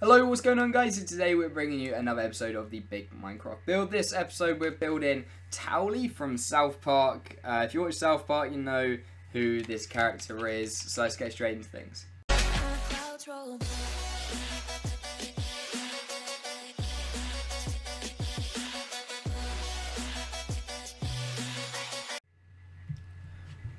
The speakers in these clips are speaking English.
Hello, what's going on guys? And today we're bringing you another episode of the Big Minecraft Build. This episode we're building Towlie from South Park. If you watch South Park, you know who this character is, so let's get straight into things.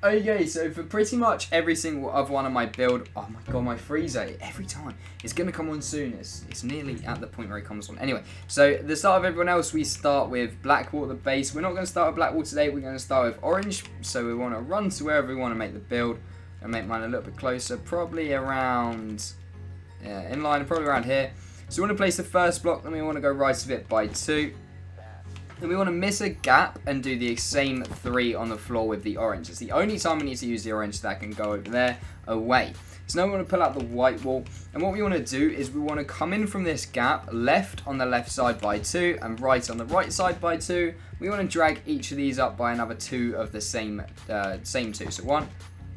Okay, so for pretty much every single other one of my build, oh my god, my freezer, every time, it's going to come on soon. It's nearly at the point where it comes on. Anyway, so the start of everyone else, we start with black wall at the base. We're not going to start with black wall today, we're going to start with orange. So we want to run to wherever we want to make the build and make mine a little bit closer, probably around, in line, probably around here. So we want to place the first block, then we want to go right of it by 2. Then we want to miss a gap and do the same 3 on the floor with the orange. It's the only time we need to use the orange that can go over there, away. So now we want to pull out the white wall. And what we want to do is we want to come in from this gap, left on the left side by 2 and right on the right side by 2. We want to drag each of these up by another 2 of the same 2. So 1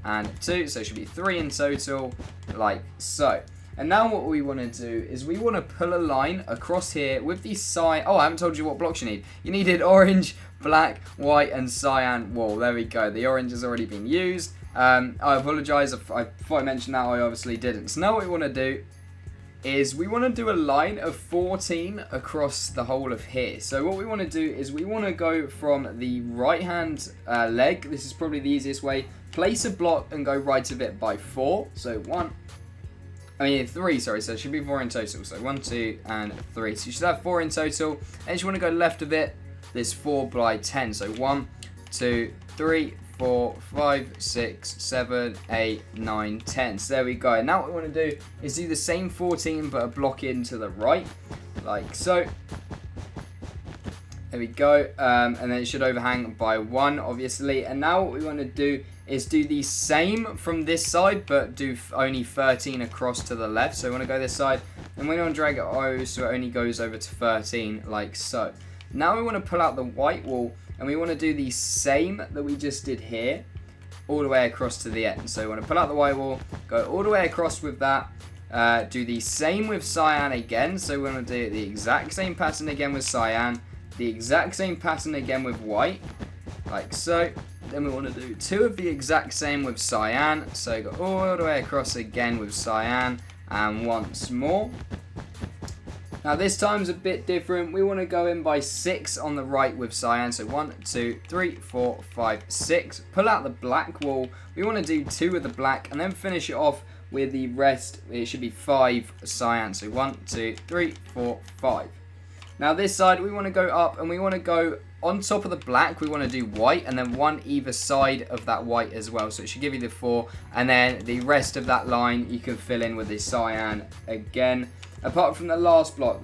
and 2. So it should be 3 in total, like so. And now what we want to do is we want to pull a line across here with the cyan. Oh, I haven't told you what blocks you need. You needed orange, black, white, and cyan wall. There we go. The orange has already been used. I apologise if I mentioned that. I obviously didn't. So now what we want to do is we want to do a line of 14 across the whole of here. So what we want to do is we want to go from the right hand leg. This is probably the easiest way. Place a block and go right of it by 4. So 3, sorry, so it should be 4 in total. So 1, 2, and 3. So you should have 4 in total. And you want to go left of it, this 4 by 10. So 1, 2, 3, 4, 5, 6, 7, 8, 9, 10. So there we go. Now what we want to do is do the same 14 but a block in to the right, like so. There we go. And then it should overhang by 1, obviously. And now what we want to do is do the same from this side, but do only 13 across to the left. So we want to go this side, and we want to drag it so it only goes over to 13, like so. Now we want to pull out the white wall, and we want to do the same that we just did here, all the way across to the end. So we want to pull out the white wall, go all the way across with that, do the same with cyan again. So we want to do the exact same pattern again with cyan, the exact same pattern again with white, like so. Then we want to do 2 of the exact same with cyan. So go all the way across again with cyan and once more. Now this time's a bit different. We want to go in by 6 on the right with cyan. So 1, 2, 3, 4, 5, 6. Pull out the black wall. We want to do 2 of the black and then finish it off with the rest. It should be 5 cyan. So 1, 2, 3, 4, 5. Now this side we want to go up and we want to go on top of the black. We want to do white and then 1 either side of that white as well. So it should give you the 4, and then the rest of that line you can fill in with the cyan again. Apart from the last block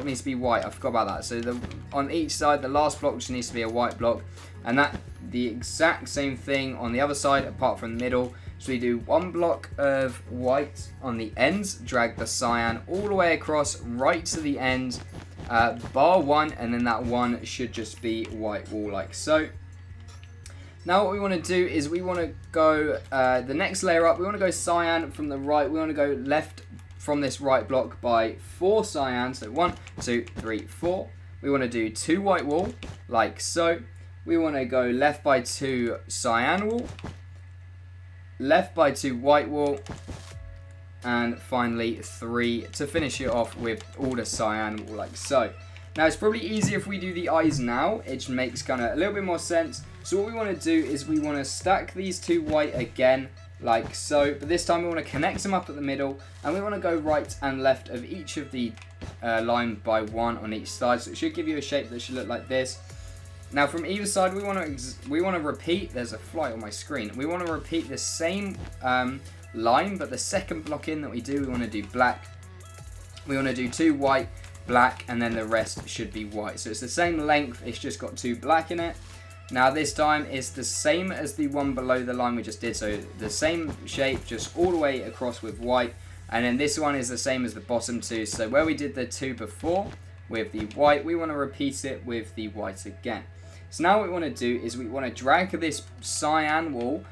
needs to be white. I forgot about that. So on each side, the last block just needs to be a white block, and that the exact same thing on the other side apart from the middle. So we do 1 block of white on the ends, drag the cyan all the way across right to the end, bar 1, and then that 1 should just be white wall, like so. Now what we want to do is we want to go the next layer up. We want to go cyan from the right. We want to go left from this right block by 4 cyan. So 1, 2, 3, 4. We want to do 2 white wall, like so. We want to go left by 2 cyan wall, left by 2 white wall, and finally 3 to finish it off with all the cyan wall, like so. Now it's probably easier if we do the eyes now. It just makes kind of a little bit more sense. So what we want to do is we want to stack these 2 white again, like so. But this time we want to connect them up at the middle, and we want to go right and left of each of the line by 1 on each side. So it should give you a shape that should look like this. Now from either side we want to repeat. There's a fly on my screen. We want to repeat the same line, but the second block in that we do, we want to do black. We want to do 2 white, black, and then the rest should be white. So it's the same length, it's just got 2 black in it. Now this time it's the same as the one below the line we just did. So the same shape, just all the way across with white. And then this one is the same as the bottom 2. So where we did the 2 before with the white, we want to repeat it with the white again. So now what we want to do is we want to drag this cyan wall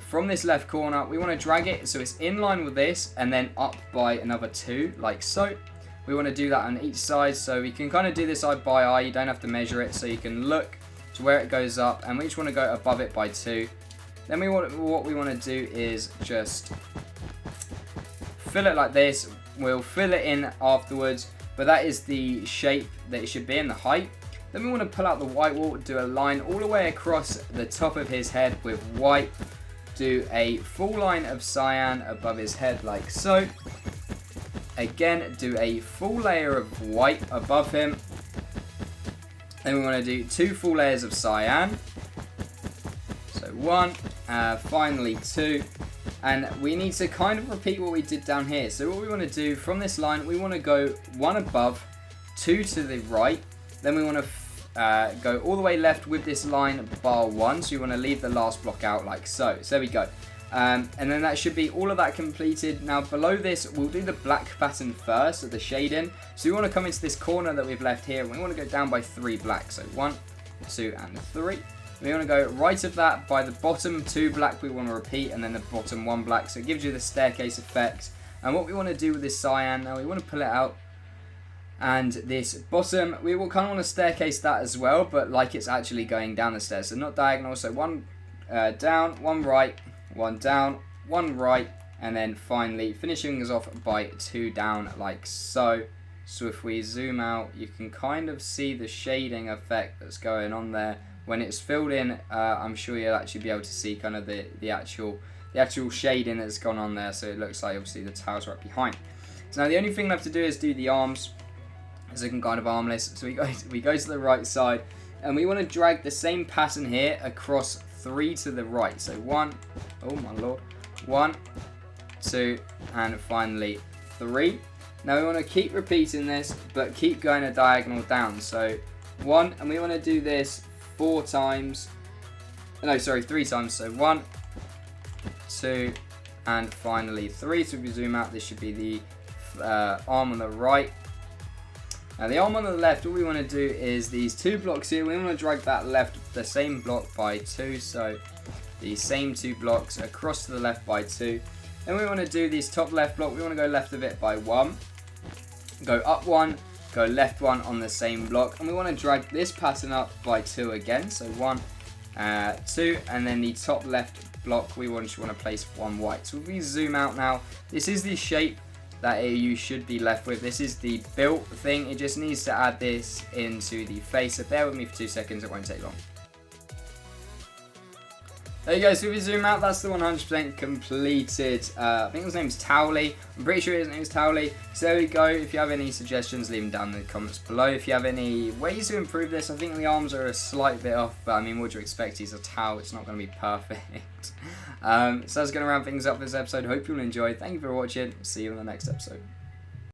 from this left corner, we want to drag it so it's in line with this and then up by another 2, like so. We want to do that on each side, so we can kind of do this eye by eye. You don't have to measure it, so you can look to where it goes up, and we just want to go above it by 2. Then what we want to do is just fill it like this. We'll fill it in afterwards, but that is the shape that it should be in, the height. Then we want to pull out the white wall, do a line all the way across the top of his head with white. Do a full line of cyan above his head like so. Again, do a full layer of white above him. Then we want to do 2 full layers of cyan. So 1, finally 2. And we need to kind of repeat what we did down here. So what we want to do from this line, we want to go 1 above, 2 to the right. Then we want to go all the way left with this line bar 1. So you want to leave the last block out like so. So there we go. And then that should be all of that completed. Now below this, we'll do the black pattern first, so the shading. So we want to come into this corner that we've left here, and we want to go down by 3 black. So 1, 2, and 3. We want to go right of that by the bottom 2 black, we want to repeat, and then the bottom 1 black. So it gives you the staircase effect. And what we want to do with this cyan, now we want to pull it out. And this bottom, we will kind of want to staircase that as well, but like it's actually going down the stairs. So not diagonal, so 1 down, 1 right, 1 down, 1 right, and then finally finishing us off by 2 down like so. So if we zoom out, you can kind of see the shading effect that's going on there. When it's filled in, I'm sure you'll actually be able to see kind of the actual shading that's gone on there. So it looks like obviously the tower's right behind. So now the only thing left to do is do the arms, as looking kind of armless. So we go to the right side, and we want to drag the same pattern here across 3 to the right. So 1, oh my lord, 1, 2, and finally 3. Now we want to keep repeating this, but keep going a diagonal down. So 1, and we want to do this 4 times. No, sorry, 3 times. So 1, 2, and finally 3. So if we zoom out, this should be the arm on the right. Now the arm on the left, all we want to do is these 2 blocks here. We want to drag that left, the same block by 2. So the same 2 blocks across to the left by 2. Then we want to do this top left block. We want to go left of it by 1. Go up 1. Go left 1 on the same block. And we want to drag this pattern up by 2 again. So 1, 2. And then the top left block, we just want to place 1 white. So if we zoom out now, this is the shape that you should be left with. This is the built thing. It just needs to add this into the face. So bear with me for 2 seconds. It won't take long. There you go, so if you zoom out, that's the 100% completed. I think his name's Towlie. I'm pretty sure his name's Towlie. So there we go. If you have any suggestions, leave them down in the comments below. If you have any ways to improve this, I think the arms are a slight bit off, but I mean, what do you expect? He's a Tow. It's not going to be perfect. So that's going to round things up for this episode. Hope you'll enjoy. Thank you for watching. See you in the next episode.